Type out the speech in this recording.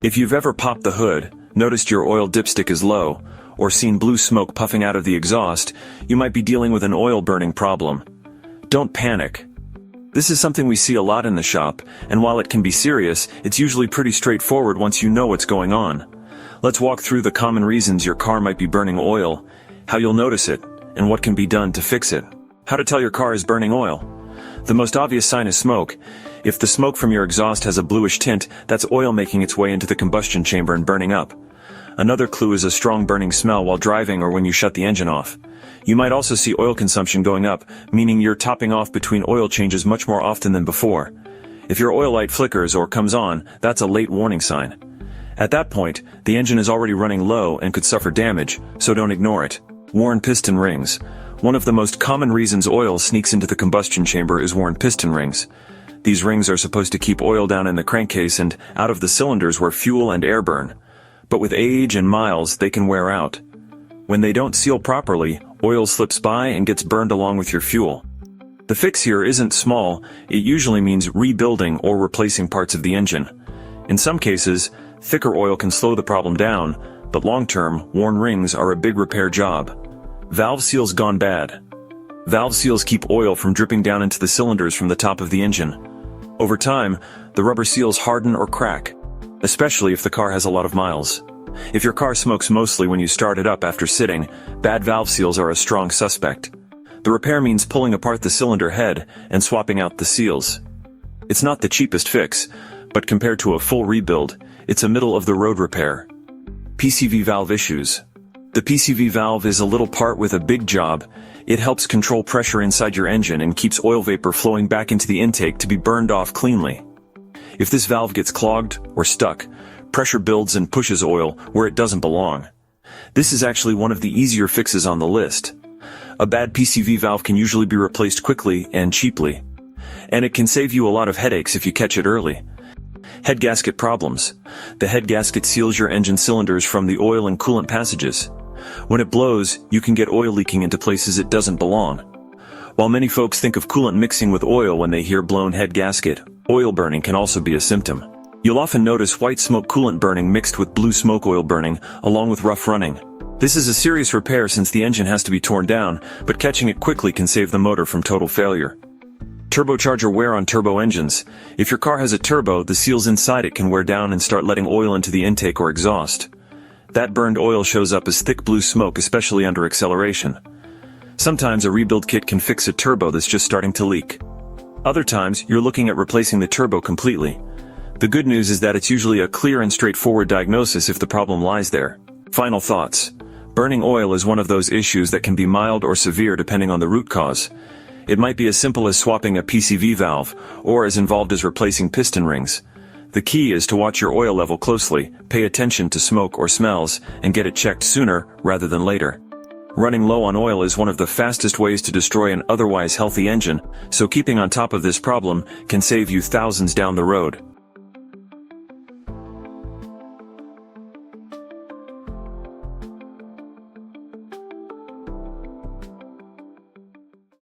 If you've ever popped the hood, noticed your oil dipstick is low, or seen blue smoke puffing out of the exhaust, you might be dealing with an oil burning problem. Don't panic. This is something we see a lot in the shop, and while it can be serious, it's usually pretty straightforward once you know what's going on. Let's walk through the common reasons your car might be burning oil, how you'll notice it, and what can be done to fix it. How to tell your car is burning oil. The most obvious sign is smoke. If the smoke from your exhaust has a bluish tint, that's oil making its way into the combustion chamber and burning up. Another clue is a strong burning smell while driving or when you shut the engine off. You might also see oil consumption going up, meaning you're topping off between oil changes much more often than before. If your oil light flickers or comes on, that's a late warning sign. At that point, the engine is already running low and could suffer damage, so don't ignore it. Worn piston rings. One of the most common reasons oil sneaks into the combustion chamber is worn piston rings. These rings are supposed to keep oil down in the crankcase and out of the cylinders where fuel and air burn. But with age and miles, they can wear out. When they don't seal properly, oil slips by and gets burned along with your fuel. The fix here isn't small, it usually means rebuilding or replacing parts of the engine. In some cases, thicker oil can slow the problem down, but long-term, worn rings are a big repair job. Valve seals gone bad. Valve seals keep oil from dripping down into the cylinders from the top of the engine. Over time, the rubber seals harden or crack, especially if the car has a lot of miles. If your car smokes mostly when you start it up after sitting, bad valve seals are a strong suspect. The repair means pulling apart the cylinder head and swapping out the seals. It's not the cheapest fix, but compared to a full rebuild, it's a middle-of-the-road repair. PCV valve issues. The PCV valve is a little part with a big job. It helps control pressure inside your engine and keeps oil vapor flowing back into the intake to be burned off cleanly. If this valve gets clogged or stuck, pressure builds and pushes oil where it doesn't belong. This is actually one of the easier fixes on the list. A bad PCV valve can usually be replaced quickly and cheaply. And it can save you a lot of headaches if you catch it early. Head gasket problems. The head gasket seals your engine cylinders from the oil and coolant passages. When it blows, you can get oil leaking into places it doesn't belong. While many folks think of coolant mixing with oil when they hear blown head gasket, oil burning can also be a symptom. You'll often notice white smoke coolant burning mixed with blue smoke oil burning, along with rough running. This is a serious repair since the engine has to be torn down, but catching it quickly can save the motor from total failure. Turbocharger wear on turbo engines. If your car has a turbo, the seals inside it can wear down and start letting oil into the intake or exhaust. That burned oil shows up as thick blue smoke, especially under acceleration. Sometimes a rebuild kit can fix a turbo that's just starting to leak. Other times, you're looking at replacing the turbo completely. The good news is that it's usually a clear and straightforward diagnosis if the problem lies there. Final thoughts. Burning oil is one of those issues that can be mild or severe depending on the root cause. It might be as simple as swapping a PCV valve, or as involved as replacing piston rings. The key is to watch your oil level closely, pay attention to smoke or smells, and get it checked sooner rather than later. Running low on oil is one of the fastest ways to destroy an otherwise healthy engine, so keeping on top of this problem can save you thousands down the road.